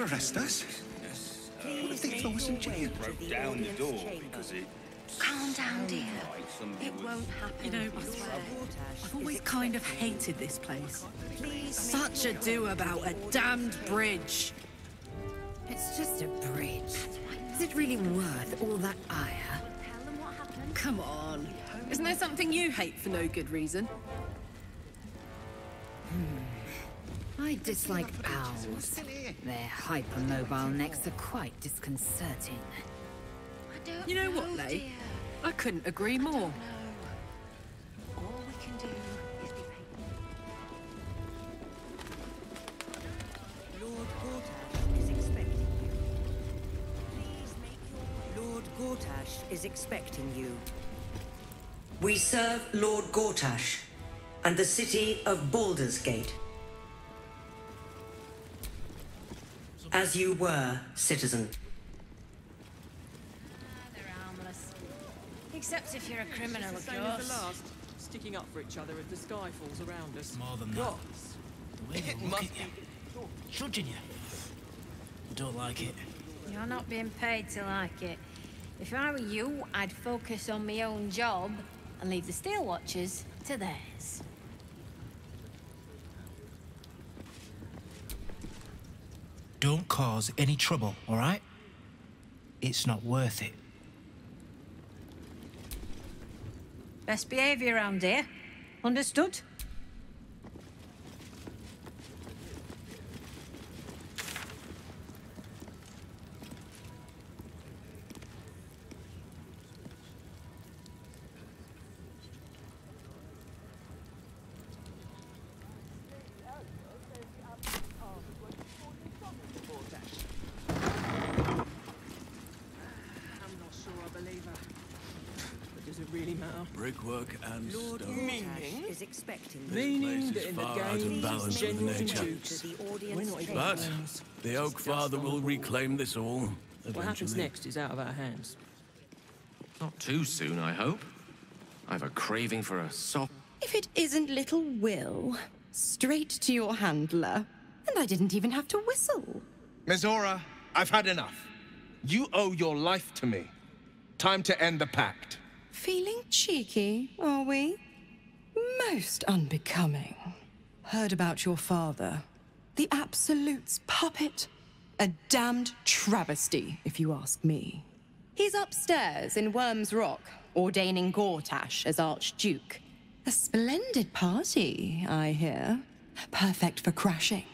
arrest us? What if they throw us in jail? Broke down the door because it... Calm down, dear. It won't happen. You know, I swear, I've always kind of hated this place. Such a do about a damned bridge. It's just a bridge. Is it really worth all that ire? Come on. Isn't there something you hate for no good reason? I dislike owls. Their hypermobile necks are quite disconcerting. You know what, Lay? I couldn't agree more. All we can do is be patient. Lord Gortash is expecting you. Please make your... Lord Gortash is expecting you. We serve Lord Gortash and the city of Baldur's Gate. As you were, citizen. They're harmless. Except if you're a criminal, of Same as course. the last. Sticking up for each other if the sky falls around us. More than that. The way they look at you. Judging you. I don't like it. You're not being paid to like it. If I were you, I'd focus on my own job and leave the Steel Watchers to theirs. Don't cause any trouble, all right? It's not worth it. Best behaviour around here. Understood? Really matter. Brickwork and Lord stone. Gortash is expecting you. Meaning This that place in is the far out of game, balance with generals and nature. dukes, The we're audience not even But friends. the Oak Father will reclaim this all What happens eventually. next is out of our hands. Not too soon, I hope. I've a craving for a soft... If it isn't little Will, straight to your handler. And I didn't even have to whistle. Mizora, I've had enough. You owe your life to me. Time to end the pact. Feeling cheeky, are we? Most unbecoming. Heard about your father. The Absolute's puppet. A damned travesty, if you ask me. He's upstairs in Worm's Rock, ordaining Gortash as Archduke. A splendid party, I hear. Perfect for crashing.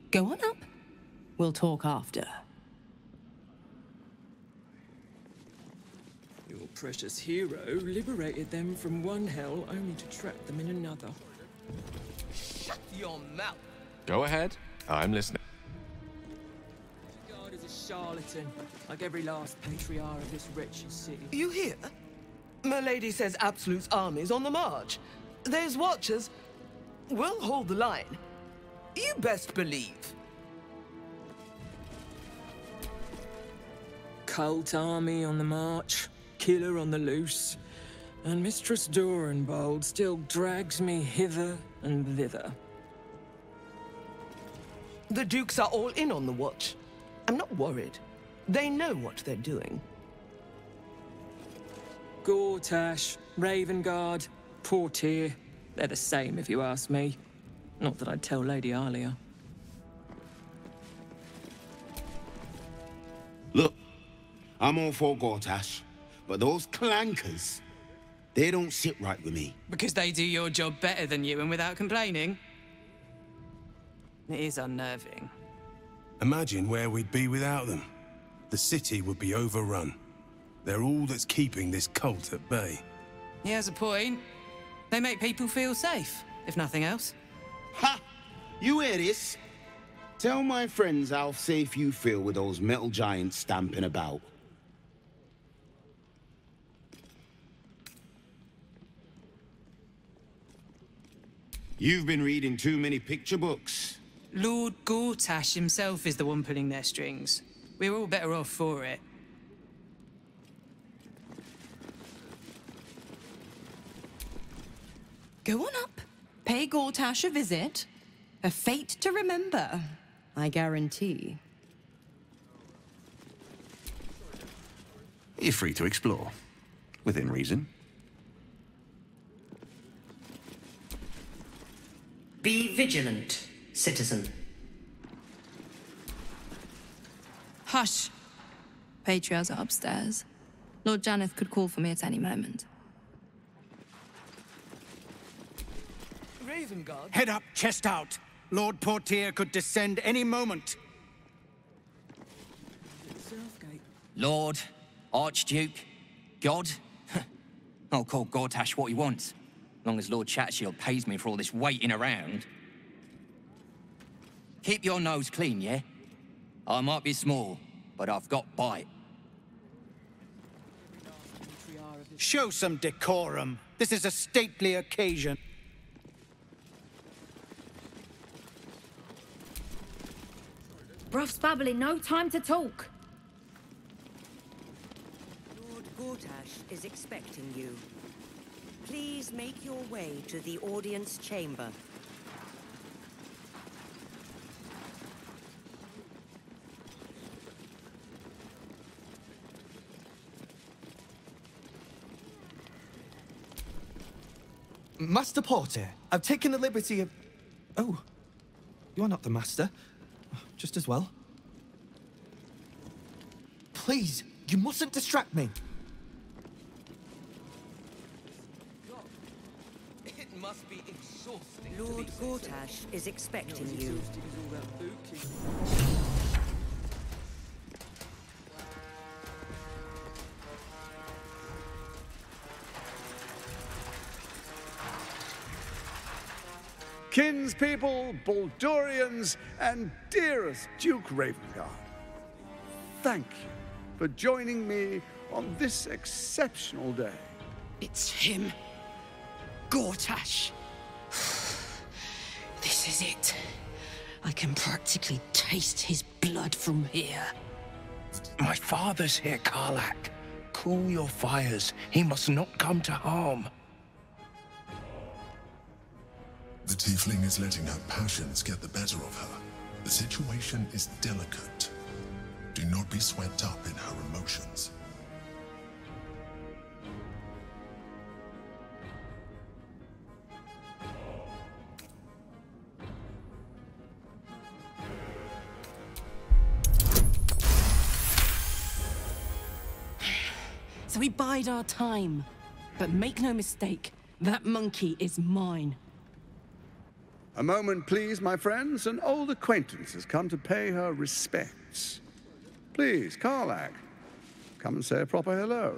Go on up. We'll talk after. Your precious hero liberated them from one hell only to trap them in another. Shut your mouth. Go ahead. I'm listening. God is a charlatan, like every last patriarch of this wretched city. You hear? Milady says Absolute's army's on the march. There's watchers. We'll hold the line. You best believe. Cult army on the march, killer on the loose, and Mistress Dorenbold still drags me hither and thither. The Dukes are all in on the watch. I'm not worried. They know what they're doing. Gortash, Ravengard, Portier, they're the same if you ask me. Not that I'd tell Lady Alia. Look, I'm all for Gortash, but those clankers, they don't sit right with me. Because they do your job better than you and without complaining? It is unnerving. Imagine where we'd be without them. The city would be overrun. They're all that's keeping this cult at bay. He has a point. They make people feel safe, if nothing else. Ha! You hear this? Tell my friends how safe you feel with those metal giants stamping about. You've been reading too many picture books. Lord Gortash himself is the one pulling their strings. We're all better off for it. Go on up. Pay Gortash a visit. A fate to remember, I guarantee. You're free to explore, within reason. Be vigilant, citizen. Hush. Patriarchs are upstairs. Lord Janeth could call for me at any moment. Head up, chest out. Lord Portier could descend any moment. Lord, Archduke, God. I'll call Gortash what he wants, long as Lord Chatshield pays me for all this waiting around. Keep your nose clean, yeah? I might be small, but I've got bite. Show some decorum. This is a stately occasion. Bruff's babbling, no time to talk. Lord Gortash is expecting you. Please make your way to the audience chamber. Master Porter, I've taken the liberty of... Oh, you're not the master. Just as well. Please, you mustn't distract me. It must be exhausting. Lord Gortash is expecting you. Kinspeople, Baldurians, and dearest Duke Ravengard, thank you for joining me on this exceptional day. It's him. Gortash. This is it. I can practically taste his blood from here. My father's here, Karlach. Cool your fires. He must not come to harm. The tiefling is letting her passions get the better of her. The situation is delicate. Do not be swept up in her emotions. So we bide our time. But make no mistake, that monkey is mine. A moment, please, my friends. An old acquaintance has come to pay her respects. Please, Karlach, come and say a proper hello.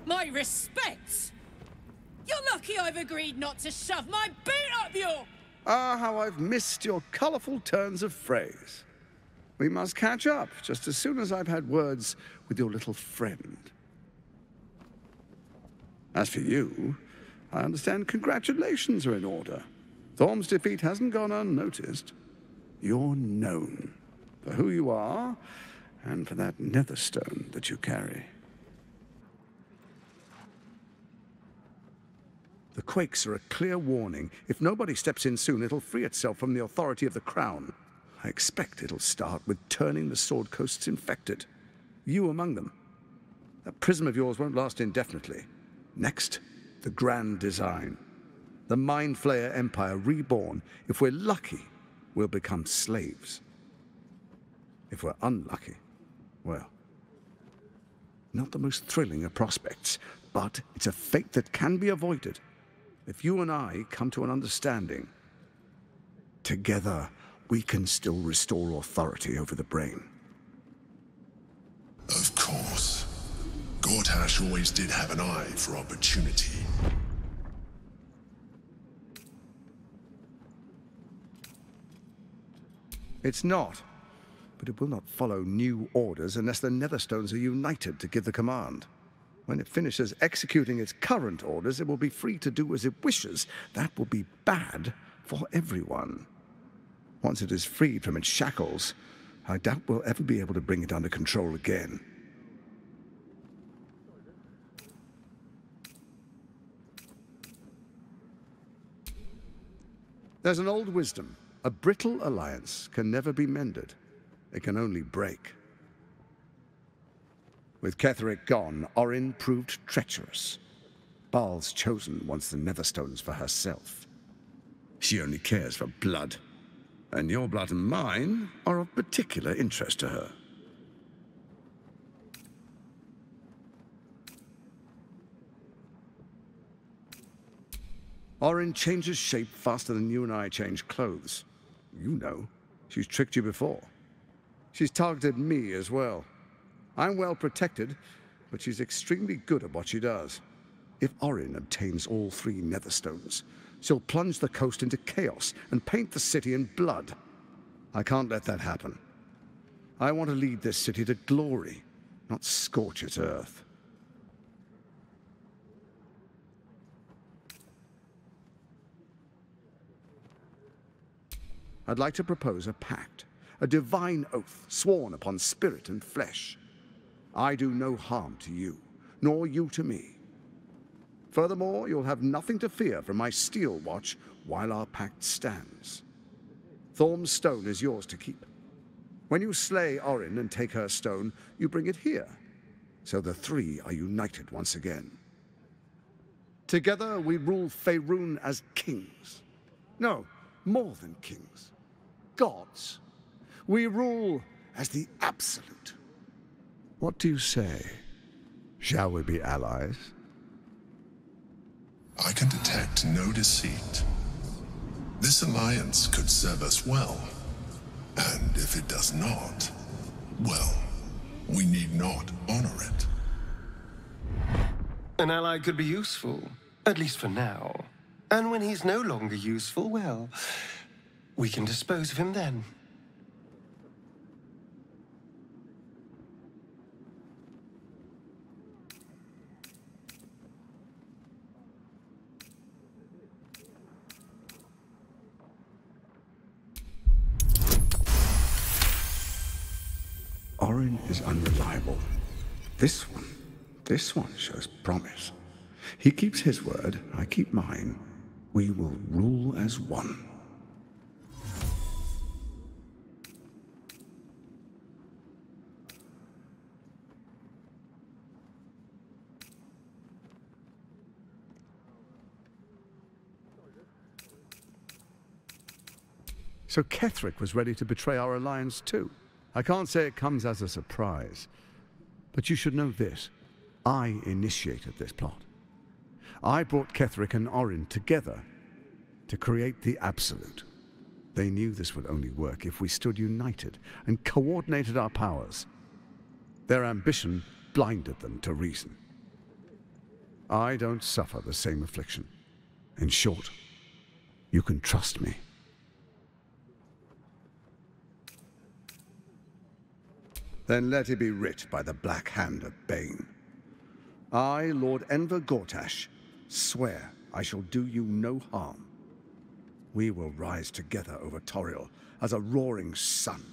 My respects? You're lucky I've agreed not to shove my boot up your... Ah, how I've missed your colourful turns of phrase. We must catch up just as soon as I've had words with your little friend. As for you, I understand congratulations are in order. Thorm's defeat hasn't gone unnoticed. You're known for who you are and for that netherstone that you carry. The quakes are a clear warning. If nobody steps in soon, it'll free itself from the authority of the crown. I expect it'll start with turning the Sword Coasts infected. You among them. That prism of yours won't last indefinitely. Next, the grand design. The Mind Flayer Empire reborn. If we're lucky, we'll become slaves. If we're unlucky, well, not the most thrilling of prospects, but it's a fate that can be avoided. If you and I come to an understanding, together we can still restore authority over the brain. Of course. Gortash always did have an eye for opportunity. It's not, but it will not follow new orders unless the Netherstones are united to give the command. When it finishes executing its current orders, it will be free to do as it wishes. That will be bad for everyone. Once it is freed from its shackles, I doubt we'll ever be able to bring it under control again. There's an old wisdom. A brittle alliance can never be mended. It can only break. With Ketheric gone, Orin proved treacherous. Baal's chosen wants the Netherstones for herself. She only cares for blood. And your blood and mine are of particular interest to her. Orin changes shape faster than you and I change clothes. You know, she's tricked you before. She's targeted me as well. I'm well protected, but she's extremely good at what she does. If Orin obtains all 3 Netherstones, she'll plunge the coast into chaos and paint the city in blood. I can't let that happen. I want to lead this city to glory, not scorch its earth. I'd like to propose a pact, a divine oath sworn upon spirit and flesh. I do no harm to you, nor you to me. Furthermore, you'll have nothing to fear from my steel watch while our pact stands. Thorm's stone is yours to keep. When you slay Orin and take her stone, you bring it here, so the 3 are united once again. Together we rule Faerun as kings. No, more than kings. Gods. We rule as the Absolute. What do you say? Shall we be allies? I can detect no deceit. This alliance could serve us well. And if it does not, well, we need not honor it. An ally could be useful, at least for now. And when he's no longer useful, well, we can dispose of him then. Orin is unreliable. This one shows promise. He keeps his word, I keep mine. We will rule as one. So Ketheric was ready to betray our alliance too. I can't say it comes as a surprise, but you should know this. I initiated this plot. I brought Ketheric and Orin together to create the Absolute. They knew this would only work if we stood united and coordinated our powers. Their ambition blinded them to reason. I don't suffer the same affliction. In short, you can trust me. Then let it be writ by the black hand of Bane. I, Lord Enver Gortash, swear I shall do you no harm. We will rise together over Toriel as a roaring sun.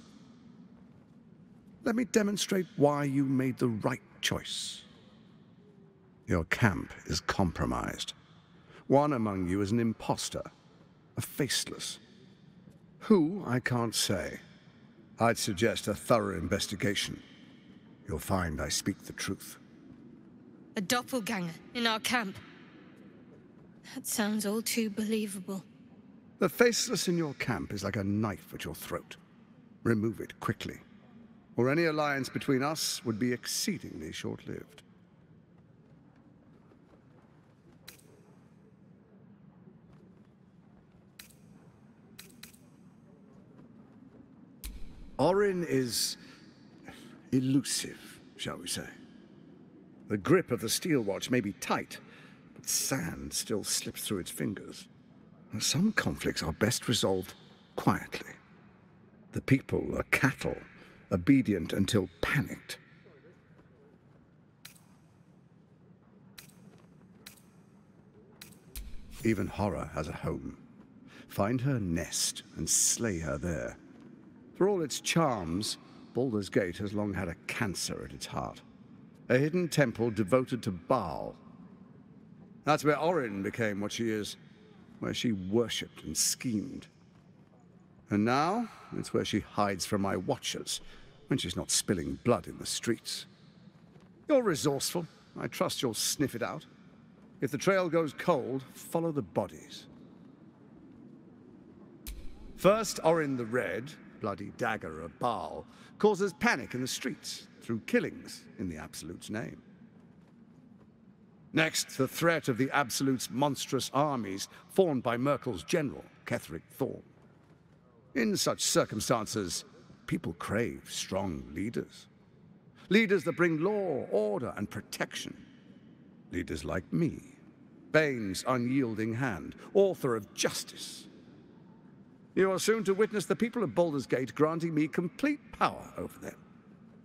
Let me demonstrate why you made the right choice. Your camp is compromised. One among you is an imposter, a faceless. Who, I can't say. I'd suggest a thorough investigation. You'll find I speak the truth. A doppelganger in our camp. That sounds all too believable. The faceless in your camp is like a knife at your throat. Remove it quickly, or any alliance between us would be exceedingly short-lived. Orin is elusive, shall we say. The grip of the steel watch may be tight, but sand still slips through its fingers. Some conflicts are best resolved quietly. The people are cattle, obedient until panicked. Even horror has a home. Find her nest and slay her there. For all its charms, Baldur's Gate has long had a cancer at its heart. A hidden temple devoted to Baal. That's where Orin became what she is, where she worshipped and schemed. And now, it's where she hides from my watchers, when she's not spilling blood in the streets. You're resourceful. I trust you'll sniff it out. If the trail goes cold, follow the bodies. First Orin the Red, bloody dagger of Baal, causes panic in the streets through killings in the Absolute's name. Next, the threat of the Absolute's monstrous armies formed by Merkel's general, Ketheric Thorn. In such circumstances, people crave strong leaders. Leaders that bring law, order, and protection. Leaders like me, Bane's unyielding hand, author of justice. You are soon to witness the people of Baldur's Gate granting me complete power over them,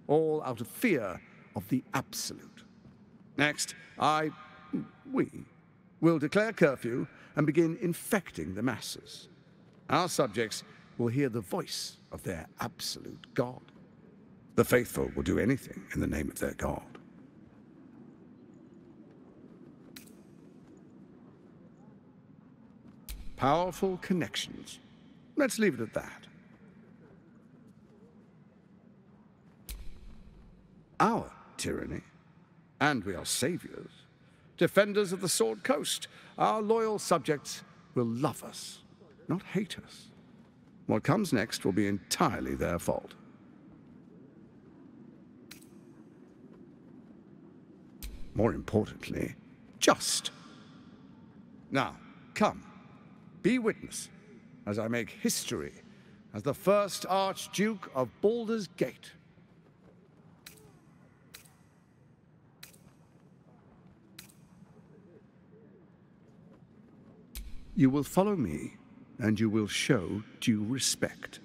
all out of fear of the Absolute. Next, we will declare curfew and begin infecting the masses. Our subjects will hear the voice of their absolute God. The faithful will do anything in the name of their God. Powerful connections. Let's leave it at that. Our tyranny, and we are saviors, defenders of the Sword Coast. Our loyal subjects will love us, not hate us. What comes next will be entirely their fault. More importantly, just. Now, come, be witness as I make history as the first Archduke of Baldur's Gate. You will follow me, and you will show due respect.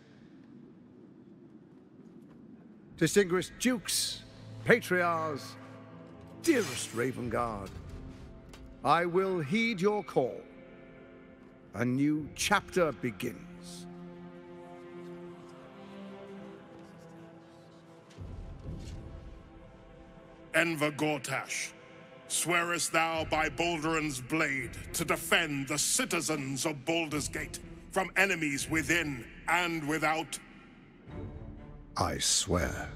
Distinguished dukes, patriarchs, dearest Ravengard, I will heed your call. A new chapter begins. Enver Gortash, swearest thou by Balduran's blade to defend the citizens of Baldur's Gate from enemies within and without? I swear.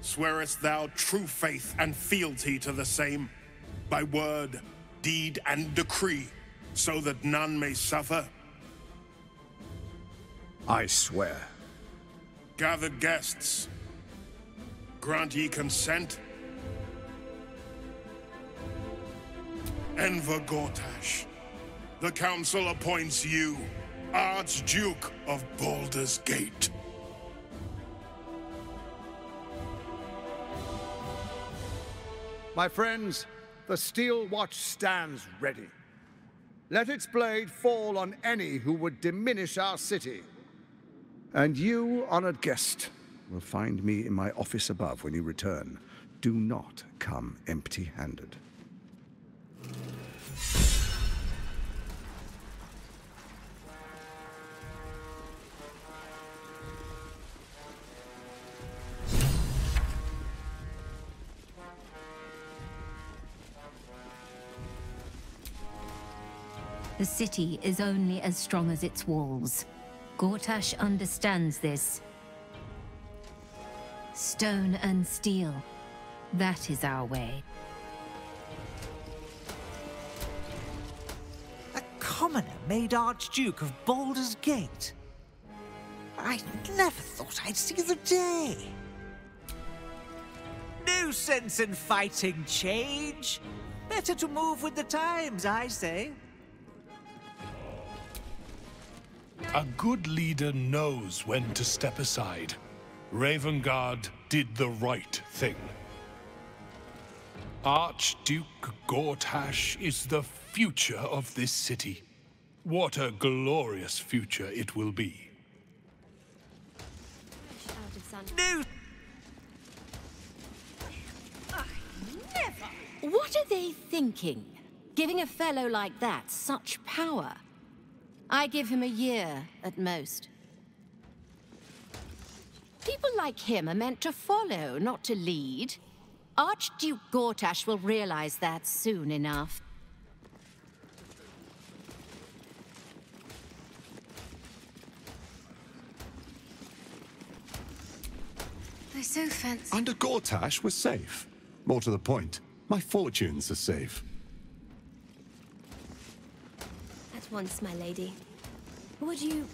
Swearest thou true faith and fealty to the same, by word, deed, and decree, so that none may suffer? I swear. Gathered guests, grant ye consent? Enver Gortash, the Council appoints you Archduke of Baldur's Gate. My friends, the Steel Watch stands ready. Let its blade fall on any who would diminish our city. And you, honored guest, will find me in my office above when you return. Do not come empty-handed. The city is only as strong as its walls. Gortash understands this. Stone and steel, that is our way. A commoner made Archduke of Baldur's Gate. I never thought I'd see the day. No sense in fighting change. Better to move with the times, I say. A good leader knows when to step aside. Ravengard did the right thing. Archduke Gortash is the future of this city. What a glorious future it will be. No! Never! What are they thinking? Giving a fellow like that such power? I give him a year, at most. People like him are meant to follow, not to lead. Archduke Gortash will realize that soon enough. They're so fancy. Under Gortash, we're safe. More to the point, my fortunes are safe. At once, my lady. Would you...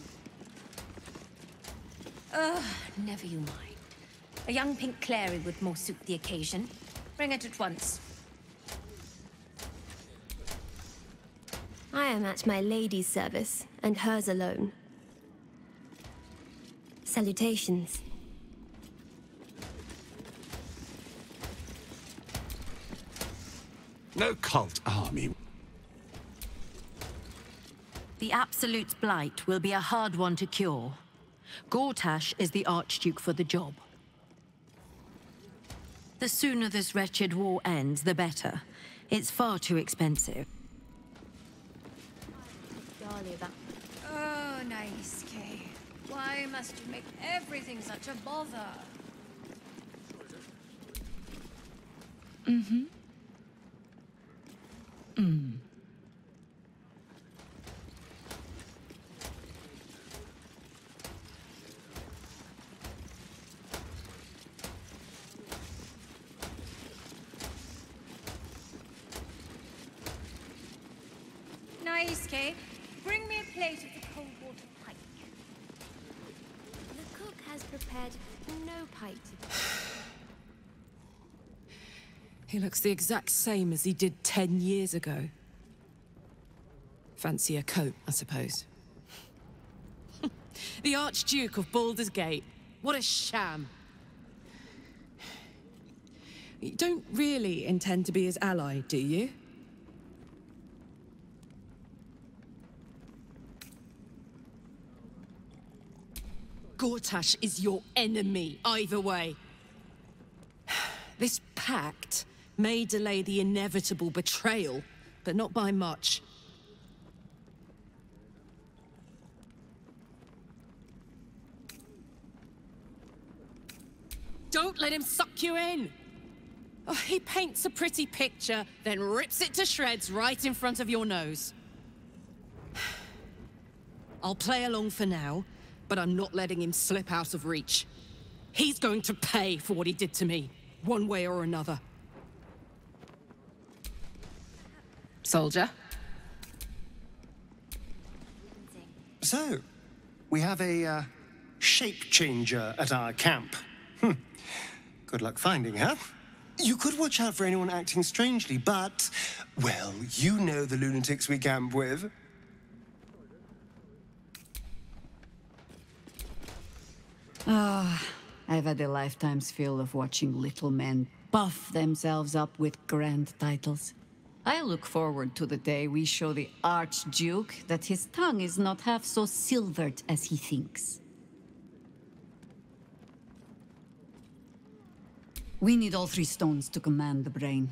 Never you mind. A young pink Clary would more suit the occasion. Bring it at once. I am at my lady's service, and hers alone. Salutations. No cult army. The Absolute's blight will be a hard one to cure. Gortash is the Archduke for the job. The sooner this wretched war ends, the better. It's far too expensive. Oh, nice, Kay. Why must you make everything such a bother? Mm-hmm. Mm. Nice, Kay. Bring me a plate of the cold water pike. The cook has prepared no pike. He looks the exact same as he did 10 years ago. Fancy a coat, I suppose. The Archduke of Baldur's Gate. What a sham. You don't really intend to be his ally, do you? Gortash is your enemy, either way. This pact may delay the inevitable betrayal, but not by much. Don't let him suck you in! Oh, he paints a pretty picture, then rips it to shreds right in front of your nose. I'll play along for now, but I'm not letting him slip out of reach. He's going to pay for what he did to me, one way or another. Soldier? So, we have a shape changer at our camp. Good luck finding her. You could watch out for anyone acting strangely, but, well, you know the lunatics we camp with. Ah, I've had a lifetime's fill of watching little men buff themselves up with grand titles. I look forward to the day we show the Archduke that his tongue is not half so silvered as he thinks. We need all three stones to command the brain.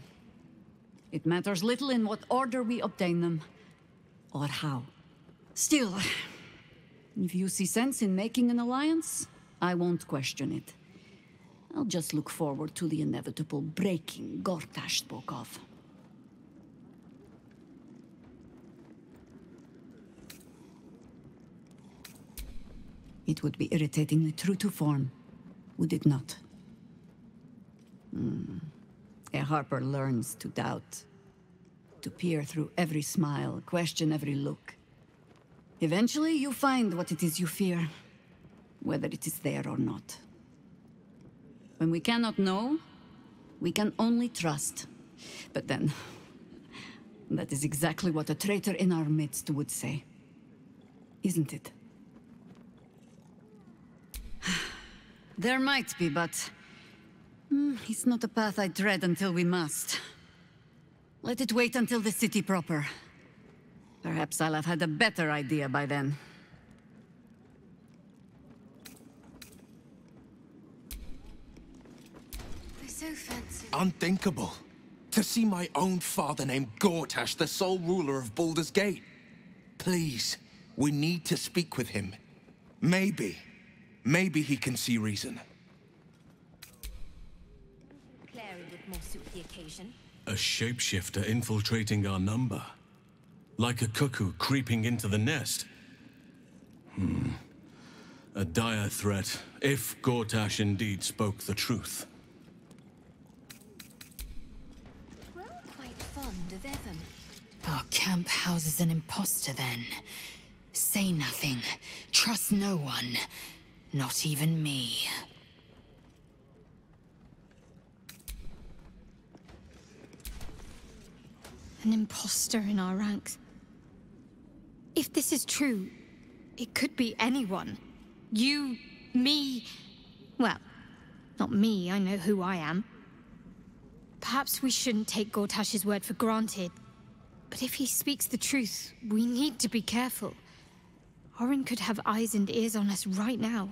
It matters little in what order we obtain them, or how. Still, if you see sense in making an alliance, I won't question it. I'll just look forward to the inevitable breaking Gortash spoke of. It would be irritatingly true to form, would it not? A Harper learns to doubt, to peer through every smile, question every look. Eventually, you find what it is you fear, whether it is there or not. When we cannot know, we can only trust. But then, that is exactly what a traitor in our midst would say. Isn't it? There might be, but it's not a path I tread until we must. Let it wait until the city proper. Perhaps I'll have had a better idea by then. They're so fancy. Unthinkable. To see my own father named Gortash, the sole ruler of Baldur's Gate. Please, we need to speak with him. Maybe he can see reason. Clary would would more suit the occasion. A shapeshifter infiltrating our number. Like a cuckoo creeping into the nest. A dire threat, if Gortash indeed spoke the truth. We're all quite fond of Evan. Our camp houses an imposter then. Say nothing. Trust no one. Not even me. An imposter in our ranks. If this is true, it could be anyone. You, me... Well, not me, I know who I am. Perhaps we shouldn't take Gortash's word for granted. But if he speaks the truth, we need to be careful. Orin could have eyes and ears on us right now.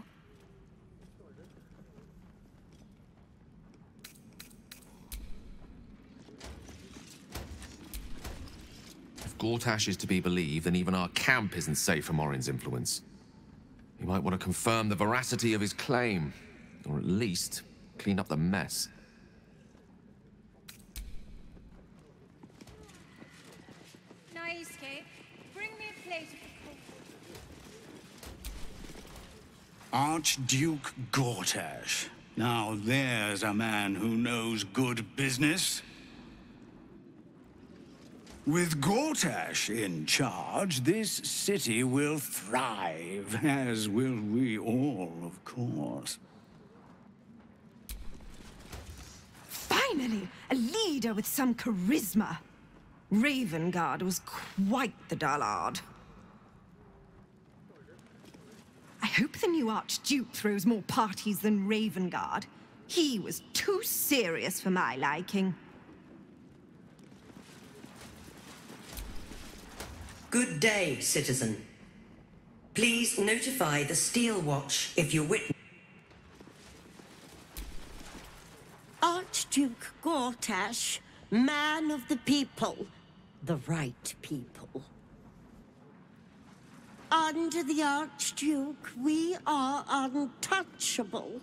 If Gortash is to be believed, then even our camp isn't safe from Orin's influence. You might want to confirm the veracity of his claim, or at least clean up the mess. Nice cake. Bring me a plate of the Archduke Gortash. Now there's a man who knows good business. With Gortash in charge, this city will thrive, as will we all, of course. Finally, a leader with some charisma. Ravengard was quite the dullard. I hope the new Archduke throws more parties than Ravengard. He was too serious for my liking. Good day, citizen. Please notify the Steel Watch if you witness. Archduke Gortash, man of the people, the right people. Under the Archduke, we are untouchable.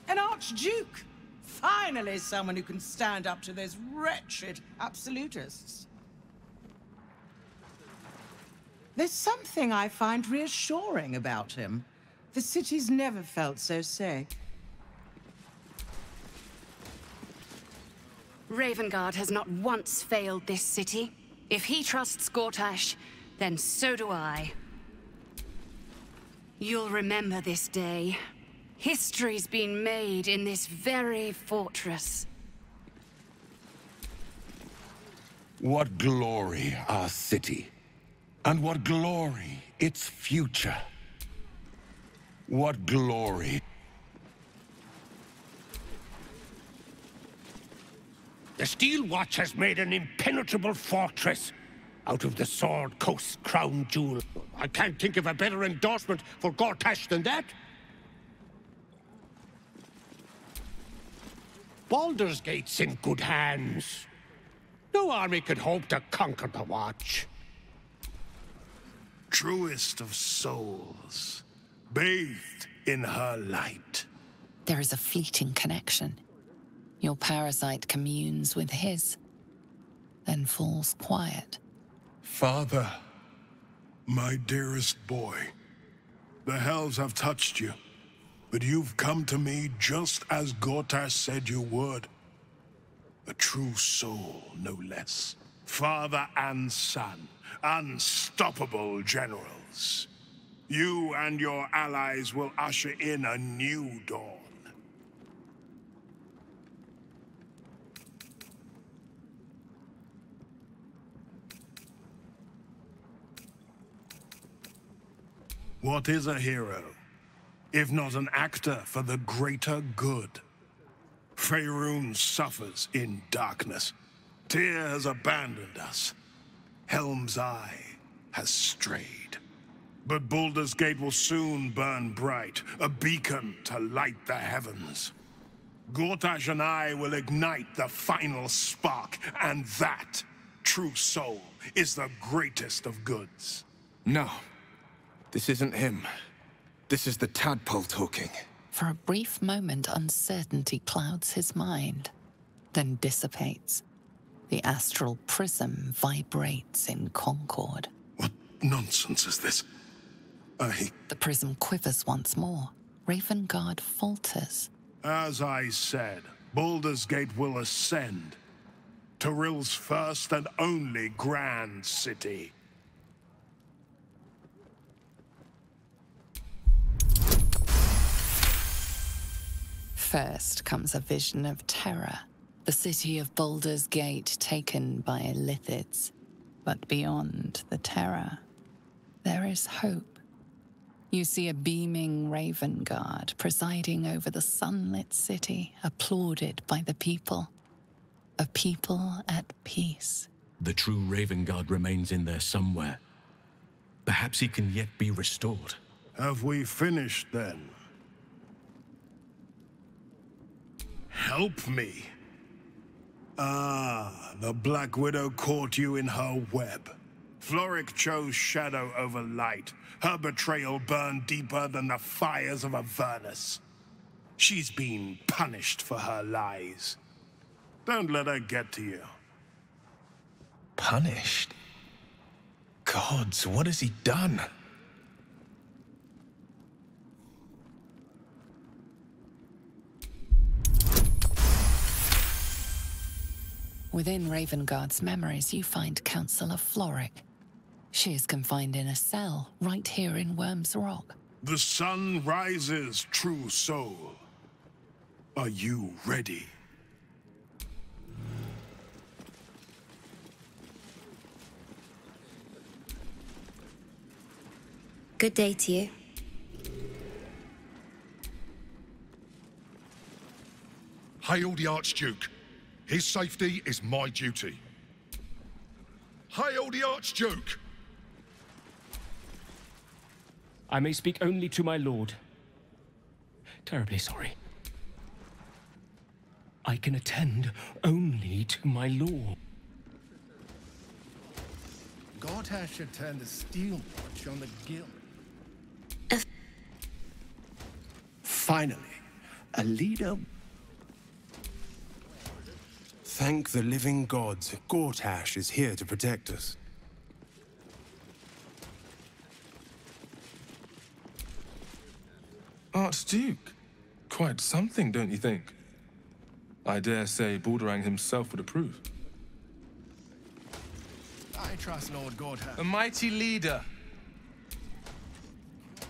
An Archduke! Finally, someone who can stand up to those wretched absolutists. There's something I find reassuring about him. The city's never felt so safe. Ravengard has not once failed this city. If he trusts Gortash, then so do I. You'll remember this day. History's been made in this very fortress. What glory our city, and what glory its future. What glory. The Steel Watch has made an impenetrable fortress out of the Sword Coast's crown jewel. I can't think of a better endorsement for Gortash than that. Baldur's Gate's in good hands. No army could hope to conquer the Watch. Truest of souls, bathed in her light. There is a fleeting connection. Your parasite communes with his, then falls quiet. Father, my dearest boy, the hells have touched you, but you've come to me just as Gortash said you would. A true soul, no less. Father and son, unstoppable generals. You and your allies will usher in a new dawn. What is a hero, if not an actor for the greater good? Faerun suffers in darkness. Tyr has abandoned us. Helm's Eye has strayed. But Baldur's Gate will soon burn bright, a beacon to light the heavens. Gortash and I will ignite the final spark, and that, true soul, is the greatest of goods. No. This isn't him. This is the tadpole talking. For a brief moment, uncertainty clouds his mind, then dissipates. The astral prism vibrates in concord. What nonsense is this? The prism quivers once more. Ravengard falters. As I said, Baldur's Gate will ascend. Tyrill's first and only grand city. First comes a vision of terror. The city of Baldur's Gate taken by Lithids. But beyond the terror, there is hope. You see a beaming Ravengard presiding over the sunlit city, applauded by the people. A people at peace. The true Ravengard remains in there somewhere. Perhaps he can yet be restored. Have we finished then? Help me. Ah, the Black Widow caught you in her web. Floric chose shadow over light. Her betrayal burned deeper than the fires of Avernus. She's been punished for her lies. Don't let her get to you. Punished? Gods, what has he done? Within Ravengard's memories, you find Councillor Floric. She is confined in a cell right here in Worm's Rock. The sun rises, true soul. Are you ready? Good day to you. Hail the Archduke. His safety is my duty. Hail the Archduke! I may speak only to my lord. Terribly sorry. I can attend only to my lord. Gortash should turn the steel watch on the guild. Finally, a leader. Thank the living gods, Gortash is here to protect us. Archduke? Quite something, don't you think? I dare say Balderang himself would approve. I trust Lord Gortash. A mighty leader.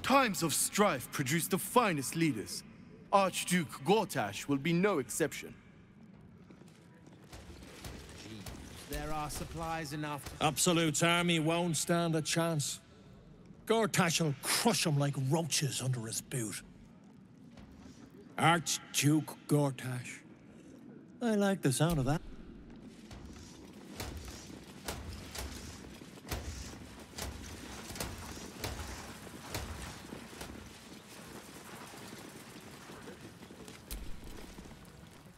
Times of strife produce the finest leaders. Archduke Gortash will be no exception. There are supplies enough. Absolute's army won't stand a chance. Gortash will crush them like roaches under his boot. Archduke Gortash. I like the sound of that.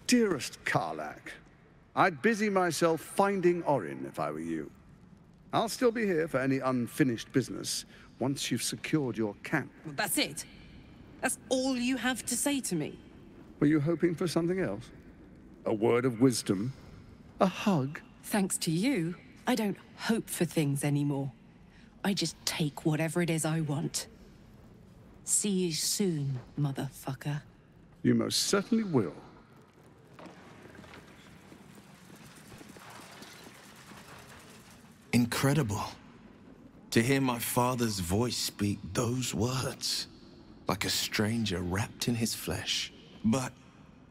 Dearest Karlach, I'd busy myself finding Orin if I were you. I'll still be here for any unfinished business once you've secured your camp. That's it? That's all you have to say to me? Were you hoping for something else? A word of wisdom? A hug? Thanks to you, I don't hope for things anymore. I just take whatever it is I want. See you soon, motherfucker. You most certainly will. Incredible. To hear my father's voice speak those words, like a stranger wrapped in his flesh. But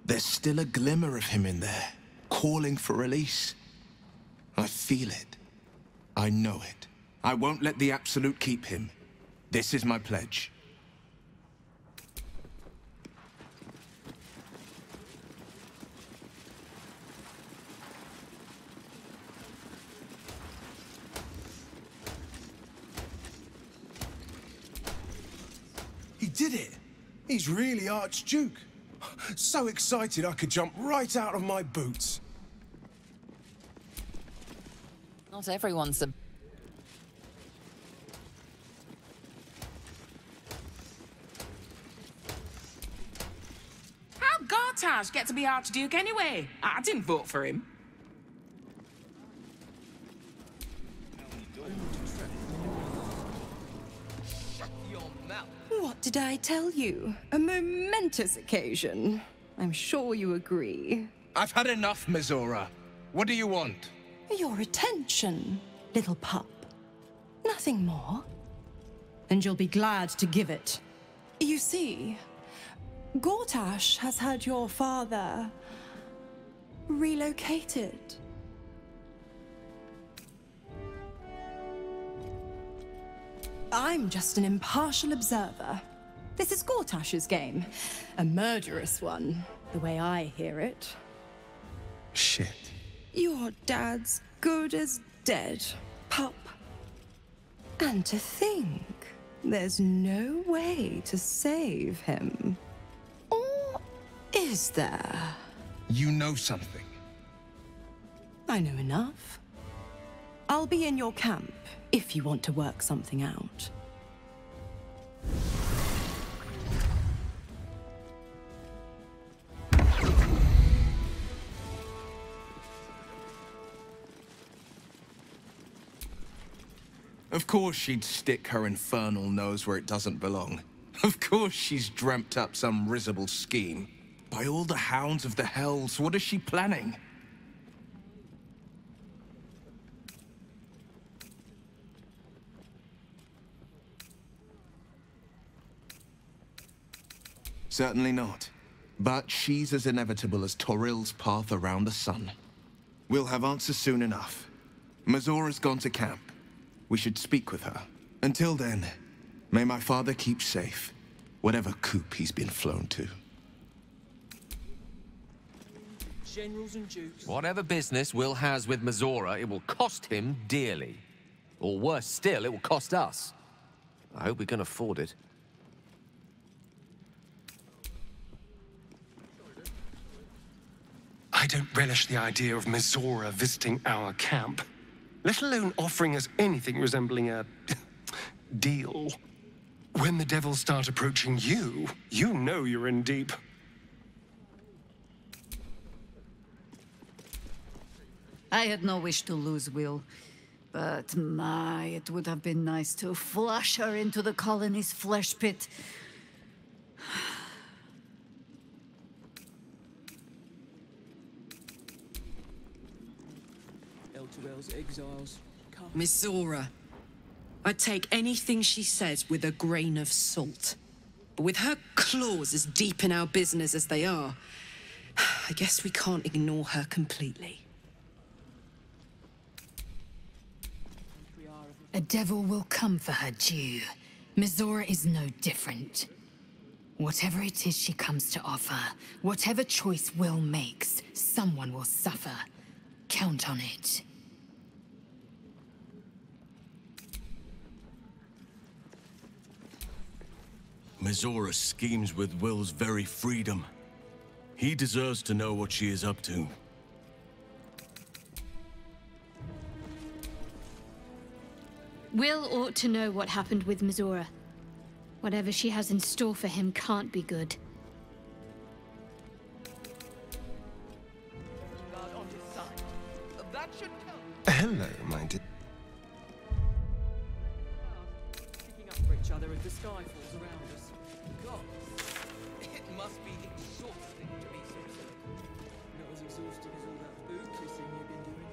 there's still a glimmer of him in there, calling for release. I feel it. I know it. I won't let the Absolute keep him. This is my pledge. He did it! He's really Archduke. So excited I could jump right out of my boots. Not everyone's a... Gortash get to be Archduke anyway? I didn't vote for him. What did I tell you? A momentous occasion. I'm sure you agree. I've had enough, Mizora. What do you want? Your attention, little pup. Nothing more. And you'll be glad to give it. You see, Gortash has had your father relocated. I'm just an impartial observer. This is Gortash's game. A murderous one, the way I hear it. Shit. Your dad's good as dead, pup. And to think, there's no way to save him. Or is there? You know something. I know enough. I'll be in your camp if you want to work something out. Of course she'd stick her infernal nose where it doesn't belong. Of course she's dreamt up some risible scheme. By all the hounds of the hells, what is she planning? Certainly not. But she's as inevitable as Toril's path around the sun. We'll have answers soon enough. Mizora's gone to camp. We should speak with her. Until then, may my father keep safe, whatever coop he's been flown to. Generals and dukes. Whatever business Will has with Mizora, it will cost him dearly. Or worse still, it will cost us. I hope we can afford it. I don't relish the idea of Mizora visiting our camp, let alone offering us anything resembling a deal. When the devils start approaching you, you know you're in deep. I had no wish to lose Will, but my, it would have been nice to flush her into the colony's flesh pit. Exiles. Mizora. I'd take anything she says with a grain of salt. But with her claws as deep in our business as they are, I guess we can't ignore her completely. A devil will come for her due. Mizora is no different. Whatever it is she comes to offer, whatever choice Will makes, someone will suffer. Count on it. Mizora schemes with Will's very freedom. He deserves to know what she is up to. Will ought to know what happened with Mizora. Whatever she has in store for him can't be good. Hello, my dear. Picking up for each other as the sky falls around us. God, it must be exhausting to be so sick. Not as exhausting as all that boob kissing you've been doing.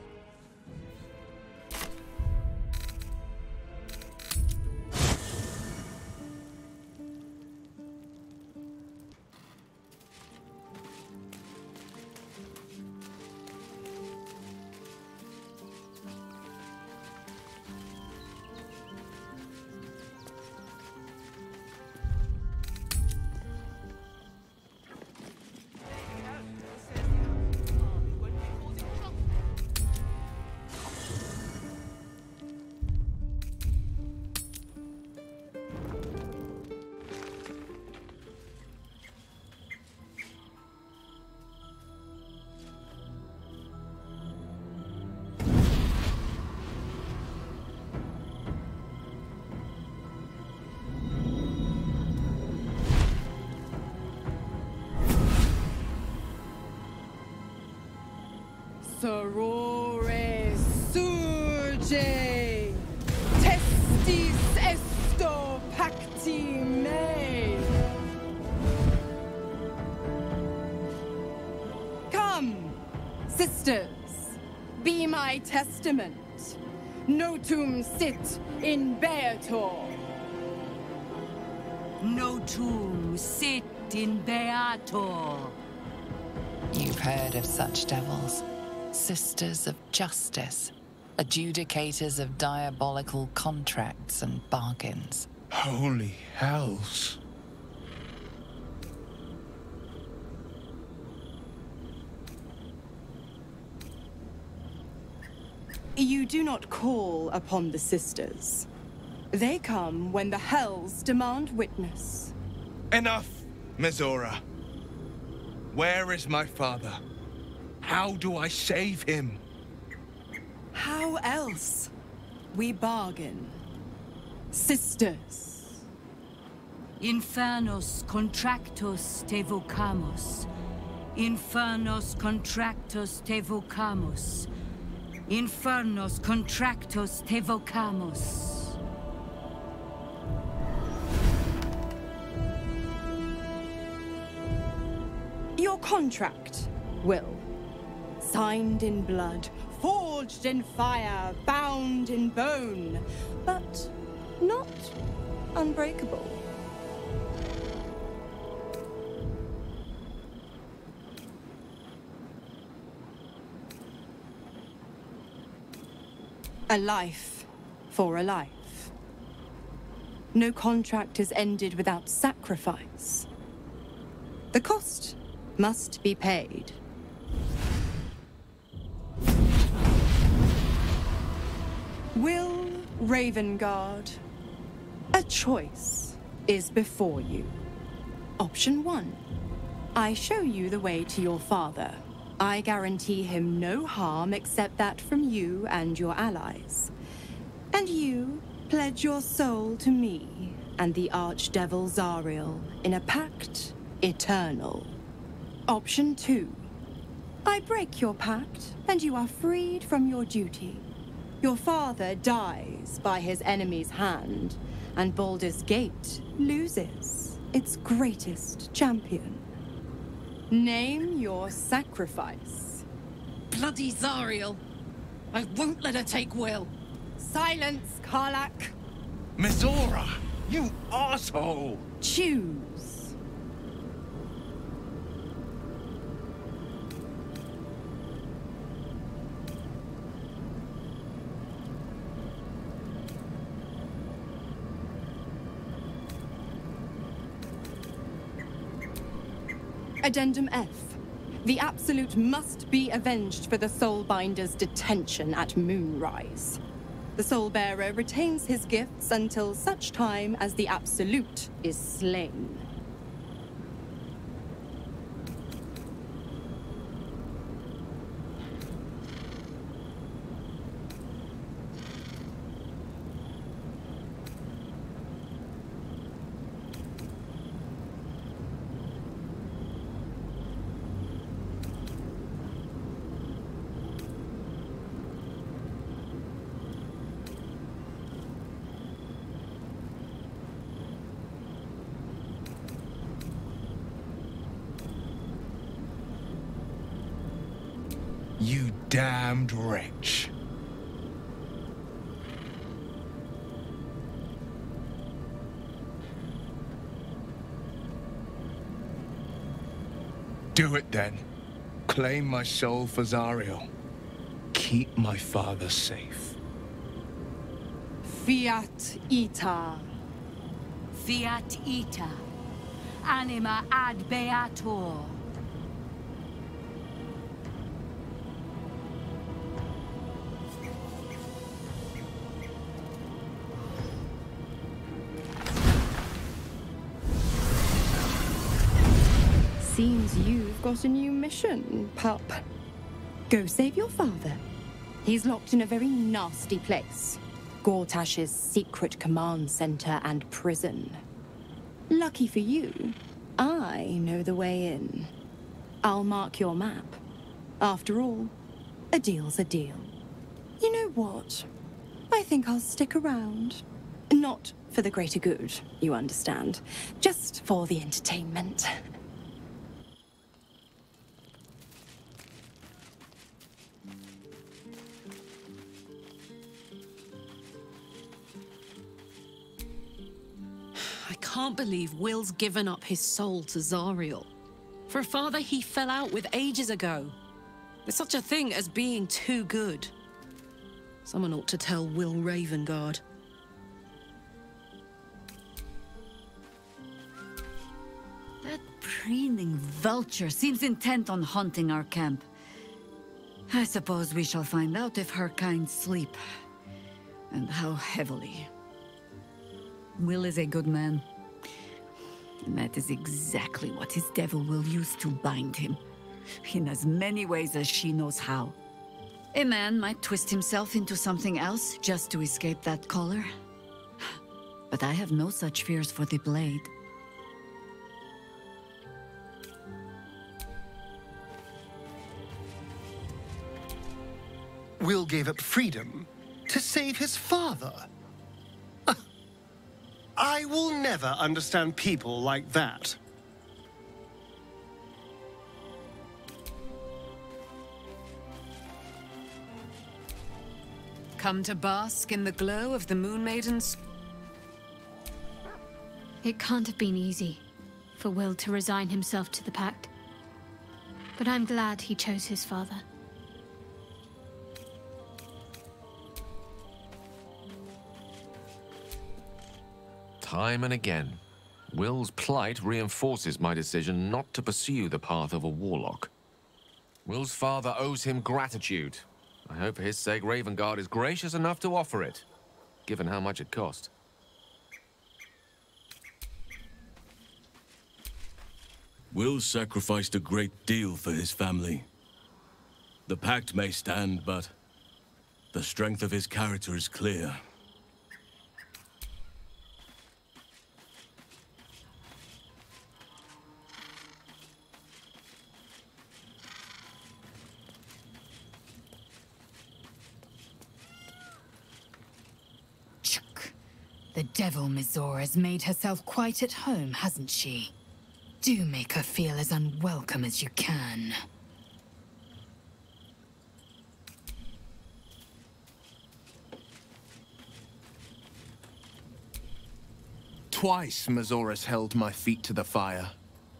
Sorore surge, testis esto pacti me. Come, sisters, be my testament. Notum sit in beator. Notum sit in beator. You've heard of such devils. Sisters of justice. Adjudicators of diabolical contracts and bargains. Holy hells. You do not call upon the sisters. They come when the hells demand witness. Enough, Mizora. Where is my father? How do I save him? How else? We bargain. Sisters. Infernos contractus te vocamus. Infernos contractus te vocamus. Infernos contractus te vocamus. Your contract, Will. Signed in blood, forged in fire, bound in bone, but not unbreakable. A life for a life. No contract is ended without sacrifice. The cost must be paid. Will Ravengard, a choice is before you. Option 1. I show you the way to your father. I guarantee him no harm except that from you and your allies. And you pledge your soul to me and the Archdevil Zariel in a pact eternal. Option 2. I break your pact, and you are freed from your duty. Your father dies by his enemy's hand, and Baldur's Gate loses its greatest champion. Name your sacrifice. Bloody Zariel! I won't let her take Will. Silence, Karlak. Mizora, you asshole! Choose. Addendum F. The Absolute must be avenged for the Soulbinder's detention at Moonrise. The Soulbearer retains his gifts until such time as the Absolute is slain. You damned wretch. Do it then. Claim my soul for Zariel. Keep my father safe. Fiat ita. Fiat ita. Anima ad beator. Seems you've got a new mission, pup. Go save your father. He's locked in a very nasty place. Gortash's secret command center and prison. Lucky for you, I know the way in. I'll mark your map. After all, a deal's a deal. You know what? I think I'll stick around. Not for the greater good, you understand. Just for the entertainment. I can't believe Will's given up his soul to Zariel. For a father he fell out with ages ago. There's such a thing as being too good. Someone ought to tell Will Ravengard. That preening vulture seems intent on haunting our camp. I suppose we shall find out if her kind sleep, and how heavily. Will is a good man, and that is exactly what his devil will use to bind him, in as many ways as she knows how. A man might twist himself into something else just to escape that collar, but I have no such fears for the blade. Will gave up freedom to save his father. I will never understand people like that. Come to bask in the glow of the Moon Maiden's... It can't have been easy for Will to resign himself to the Pact. But I'm glad he chose his father. Time and again, Will's plight reinforces my decision not to pursue the path of a warlock. Will's father owes him gratitude. I hope for his sake Ravengard is gracious enough to offer it, given how much it cost. Will sacrificed a great deal for his family. The pact may stand, but the strength of his character is clear. The devil Mizora has made herself quite at home, hasn't she? Do make her feel as unwelcome as you can. Twice Mizora's held my feet to the fire,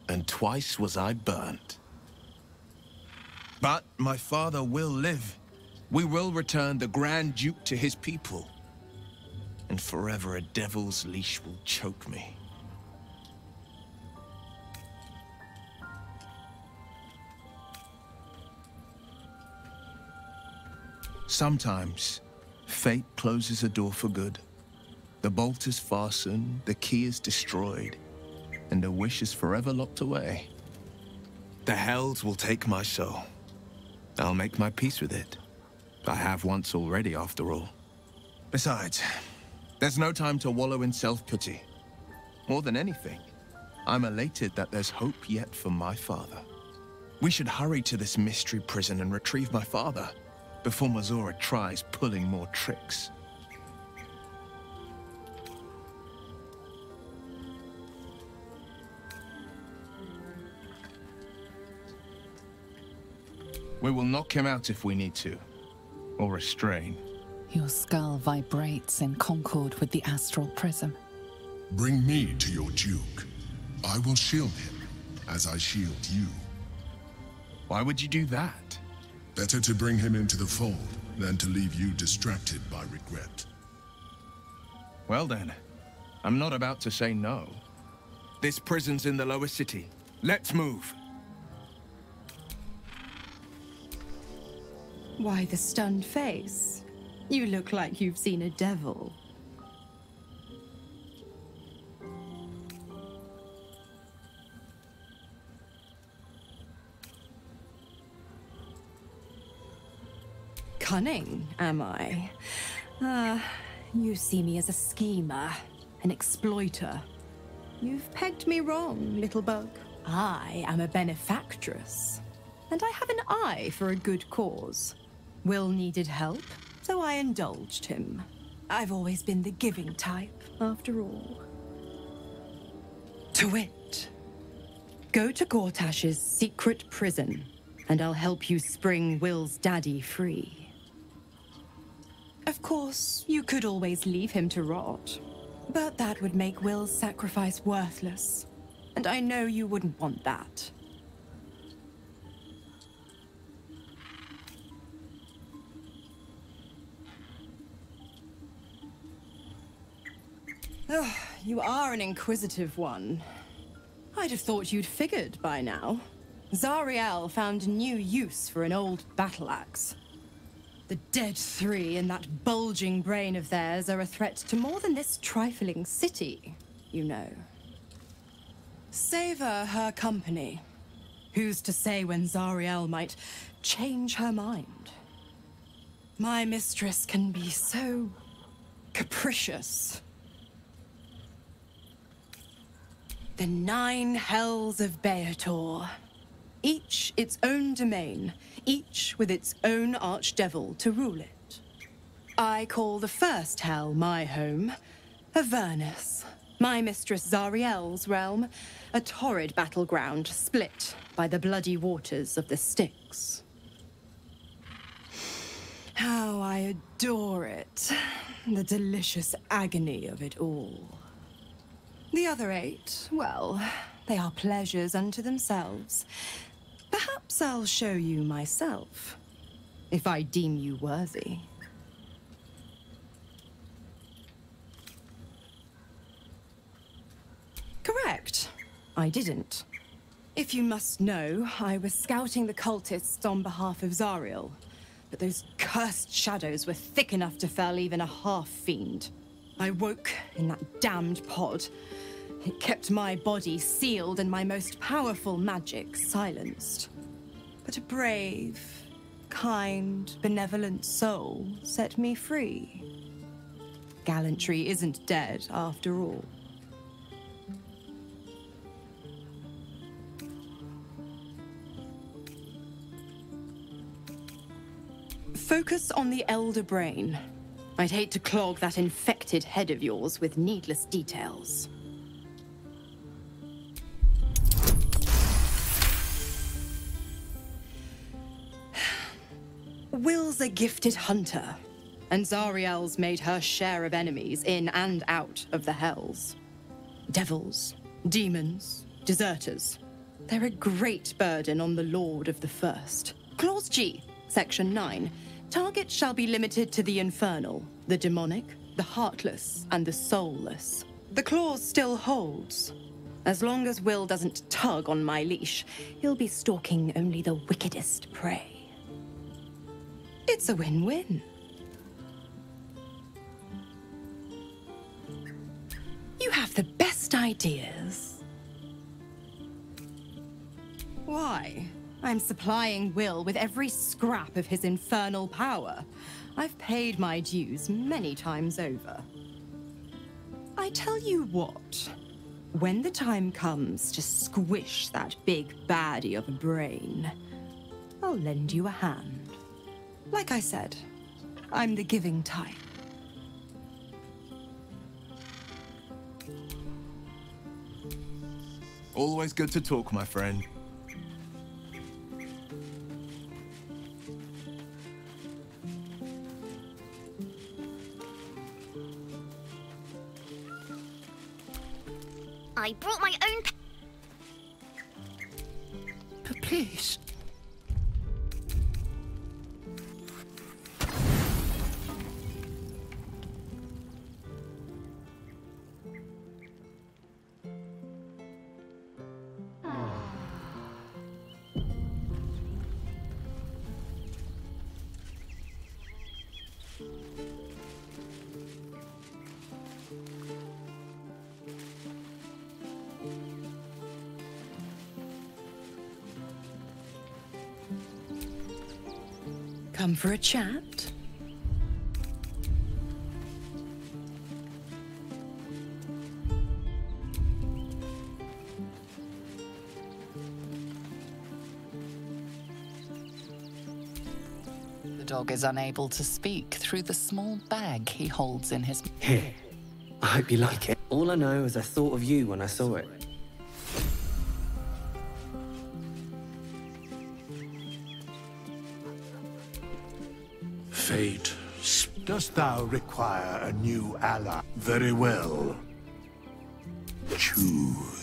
and twice was I burnt. But my father will live. We will return the Grand Duke to his people. And forever a devil's leash will choke me. Sometimes, fate closes a door for good. The bolt is fastened, the key is destroyed, and a wish is forever locked away. The Hells will take my soul. I'll make my peace with it. I have once already, after all. Besides, there's no time to wallow in self-pity. More than anything, I'm elated that there's hope yet for my father. We should hurry to this mystery prison and retrieve my father before Mizora tries pulling more tricks. We will knock him out if we need to, or restrain. Your skull vibrates in concord with the astral prism. Bring me to your Duke. I will shield him, as I shield you. Why would you do that? Better to bring him into the fold than to leave you distracted by regret. Well then, I'm not about to say no. This prison's in the lower city. Let's move. Why the stunned face? You look like you've seen a devil. Cunning, am I? You see me as a schemer, an exploiter. You've pegged me wrong, little bug. I am a benefactress, and I have an eye for a good cause. Will needed help, so I indulged him. I've always been the giving type, after all. To wit, go to Gortash's secret prison, and I'll help you spring Will's daddy free. Of course, you could always leave him to rot, but that would make Will's sacrifice worthless, and I know you wouldn't want that. Oh, you are an inquisitive one. I'd have thought you'd figured by now. Zariel found a new use for an old battle axe. The dead three in that bulging brain of theirs are a threat to more than this trifling city, you know. Savor her company. Who's to say when Zariel might change her mind? My mistress can be so capricious. The 9 hells of Beator. Each its own domain, each with its own archdevil to rule it. I call the first hell my home, Avernus, my mistress Zariel's realm, a torrid battleground split by the bloody waters of the Styx. How I adore it, the delicious agony of it all. The other 8, well, they are pleasures unto themselves. Perhaps I'll show you myself, if I deem you worthy. Correct. I didn't. If you must know, I was scouting the cultists on behalf of Zariel, but those cursed shadows were thick enough to fell even a half-fiend. I woke in that damned pod. It kept my body sealed and my most powerful magic silenced. But a brave, kind, benevolent soul set me free. Gallantry isn't dead, after all. Focus on the elder brain. I'd hate to clog that infected head of yours with needless details. Will's a gifted hunter, and Zariel's made her share of enemies in and out of the hells. Devils, demons, deserters. They're a great burden on the Lord of the First. Clause G, Section 9. Target shall be limited to the infernal, the demonic, the heartless, and the soulless. The clause still holds. As long as Will doesn't tug on my leash, he'll be stalking only the wickedest prey. It's a win-win. You have the best ideas. Why? I'm supplying Will with every scrap of his infernal power. I've paid my dues many times over. I tell you what, when the time comes to squish that big baddie of a brain, I'll lend you a hand. Like I said, I'm the giving type. Always good to talk, my friend. I brought my own... Please. Come for a chat? The dog is unable to speak through the small bag he holds in his... Here. I hope you like it. All I know is I thought of you when I saw it. Fate. Dost thou require a new ally? Very well. Choose.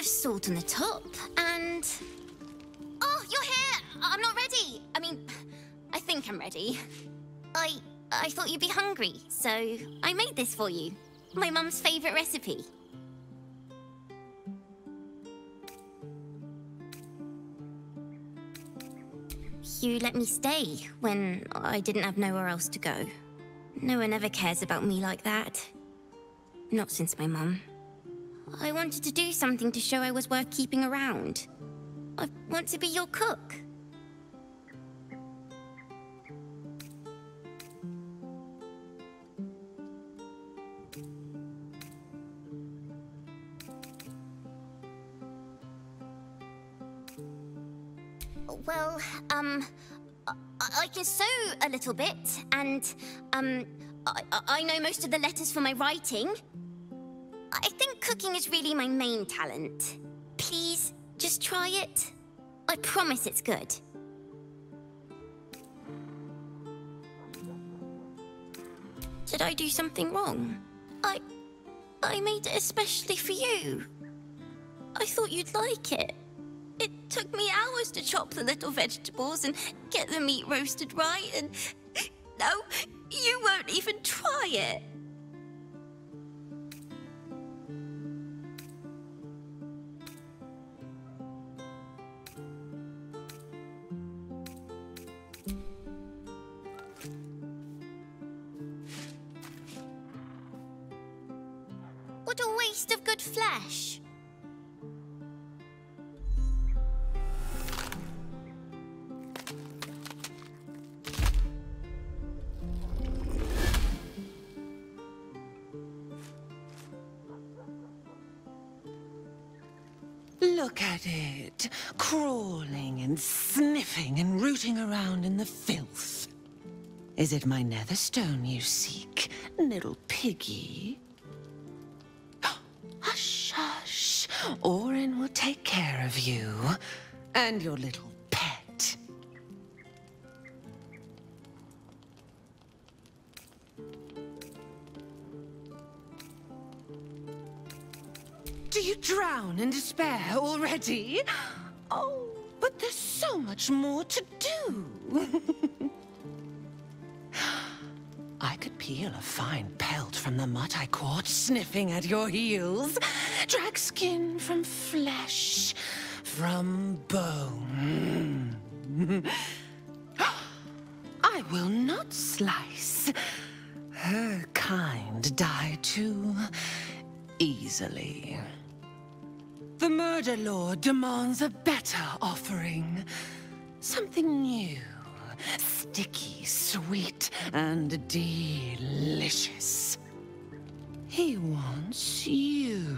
Salt on the top, and... Oh, you're here! I'm not ready! I mean, I think I'm ready. I thought you'd be hungry, so I made this for you. My mum's favourite recipe. You let me stay when I didn't have nowhere else to go. No one ever cares about me like that. Not since my mum. I wanted to do something to show I was worth keeping around. I want to be your cook. Well, I can sew a little bit, and, I know most of the letters for my writing. I think cooking is really my main talent. Please, just try it. I promise it's good. Did I do something wrong? I made it especially for you. I thought you'd like it. It took me hours to chop the little vegetables and get the meat roasted right, and no, you won't even try it. What a waste of good flesh. Look at it, crawling and sniffing and rooting around in the filth. Is it my netherstone you seek, little piggy? Hush, hush. Orin will take care of you and your little pet. Do you drown in despair already? Oh, but there's so much more to do. I could peel a fine pelt from the mutt I caught sniffing at your heels. Drag skin from flesh, from bone. I will not slice. Her kind die too easily. The Murder Lord demands a better offering. Something new. Sticky, sweet, and delicious. He wants you.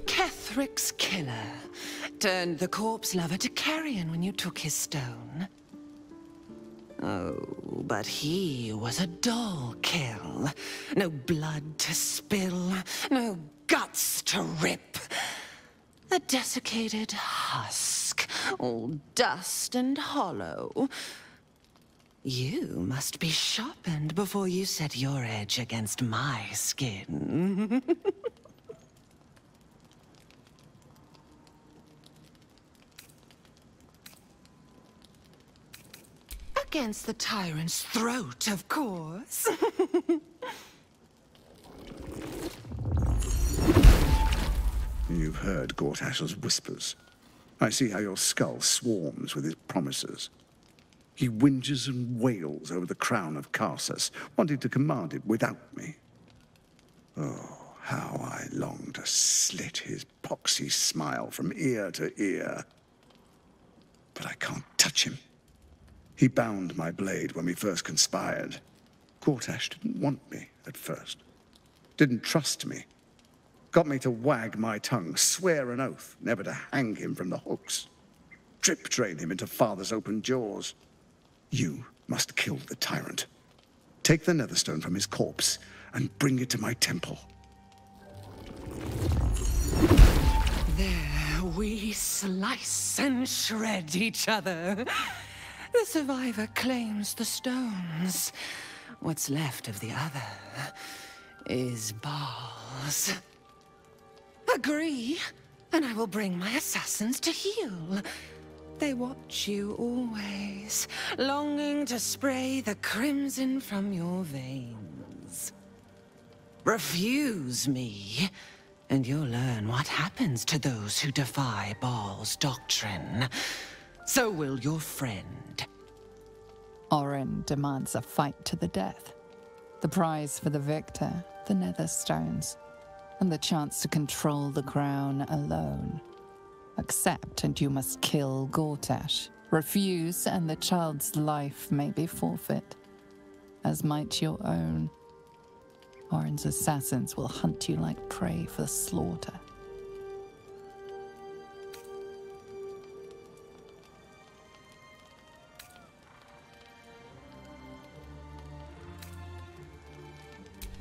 Kethric's killer turned the corpse lover to carrion when you took his stone. Oh, but he was a dull kill. No blood to spill, no guts to rip. A desiccated husk, all dust and hollow. You must be sharpened before you set your edge against my skin. against the tyrant's throat, of course. You've heard Gortash's whispers. I see how your skull swarms with his promises. He whinges and wails over the crown of Karsus, wanting to command it without me. Oh, how I long to slit his poxy smile from ear to ear. But I can't touch him. He bound my blade when we first conspired. Gortash didn't want me at first. Didn't trust me. Got me to wag my tongue, swear an oath never to hang him from the hooks. Drip drain him into father's open jaws. You must kill the tyrant. Take the netherstone from his corpse and bring it to my temple. There we slice and shred each other. The survivor claims the stones. What's left of the other is Baal's. Agree, and I will bring my assassins to heal. They watch you always, longing to spray the crimson from your veins. Refuse me, and you'll learn what happens to those who defy Baal's doctrine. So will your friend. Orin demands a fight to the death. The prize for the victor, the Netherstones, and the chance to control the crown alone. Accept and you must kill Gortash. Refuse and the child's life may be forfeit, as might your own. Orin's assassins will hunt you like prey for slaughter.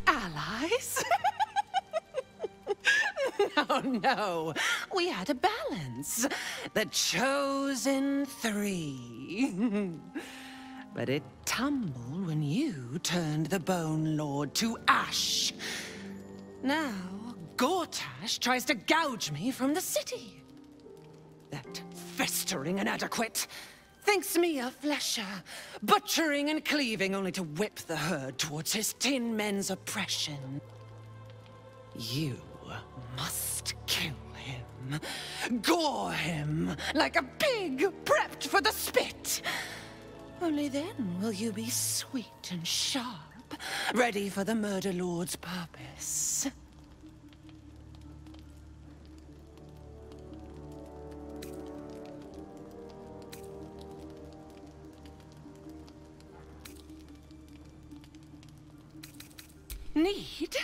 Allies? No, we had a balance. The chosen three. But it tumbled when you turned the Bone Lord to ash. Now, Gortash tries to gouge me from the city. That festering inadequate thinks me a flesher, butchering and cleaving only to whip the herd towards his tin men's oppression. You must kill him. Gore him like a pig prepped for the spit. Only then will you be sweet and sharp, ready for the Murder Lord's purpose. Need?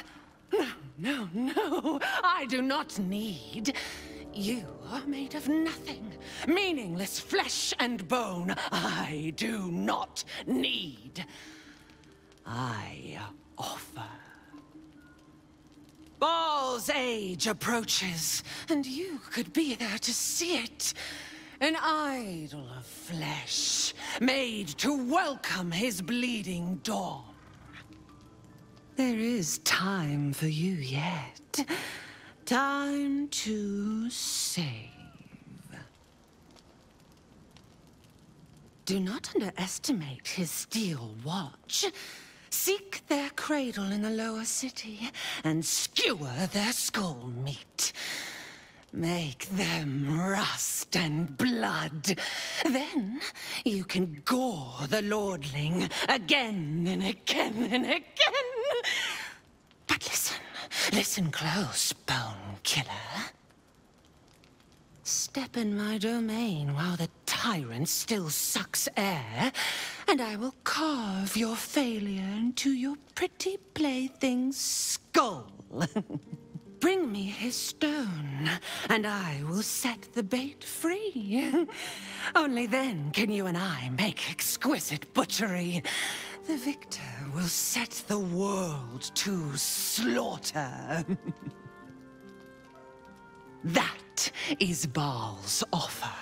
No, I do not need. You are made of nothing. Meaningless flesh and bone. I do not need. I offer. Baal's age approaches, and you could be there to see it. An idol of flesh, made to welcome his bleeding dawn. There is time for you yet. Time to save. Do not underestimate his steel watch. Seek their cradle in the lower city and skewer their skull meat. Make them rust and blood. Then you can gore the lordling again and again and again. But listen close, Bone Killer. Step in my domain while the tyrant still sucks air, and I will carve your failure into your pretty plaything's skull. Bring me his stone, and I will set the bait free. Only then can you and I make exquisite butchery. The victor will set the world to slaughter. That is Baal's offer.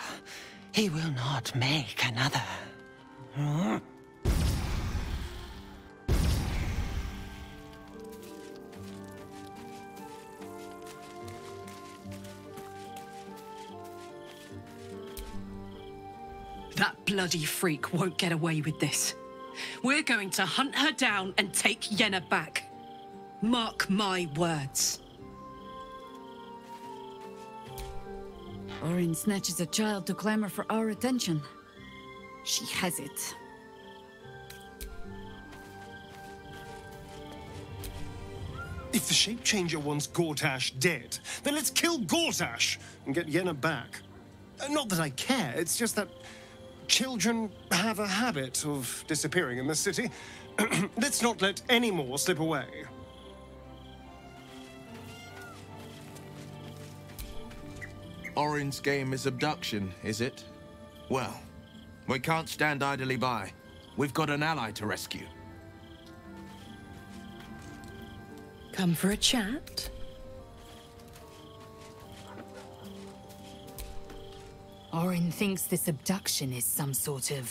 He will not make another. That bloody freak won't get away with this. We're going to hunt her down and take Yenna back. Mark my words. Orin snatches a child to clamor for our attention. She has it. If the shape changer wants Gortash dead, then let's kill Gortash and get Yenna back. Not that I care, it's just that children have a habit of disappearing in the city. Let's not let any more slip away. Orin's game is abduction, is it? Well, we can't stand idly by. We've got an ally to rescue. Come for a chat? Orin thinks this abduction is some sort of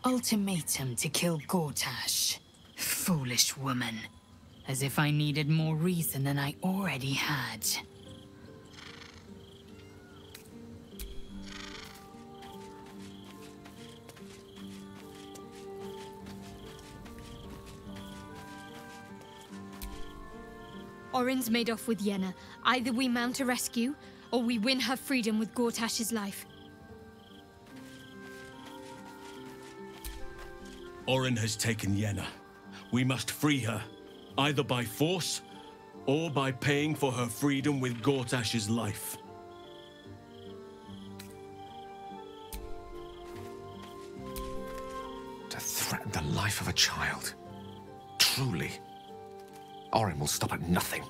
ultimatum to kill Gortash. Foolish woman. As if I needed more reason than I already had. Orin's made off with Yenna. Either we mount a rescue, or we win her freedom with Gortash's life. Orin has taken Yenna. We must free her, either by force, or by paying for her freedom with Gortash's life. To threaten the life of a child. Truly. Orin will stop at nothing.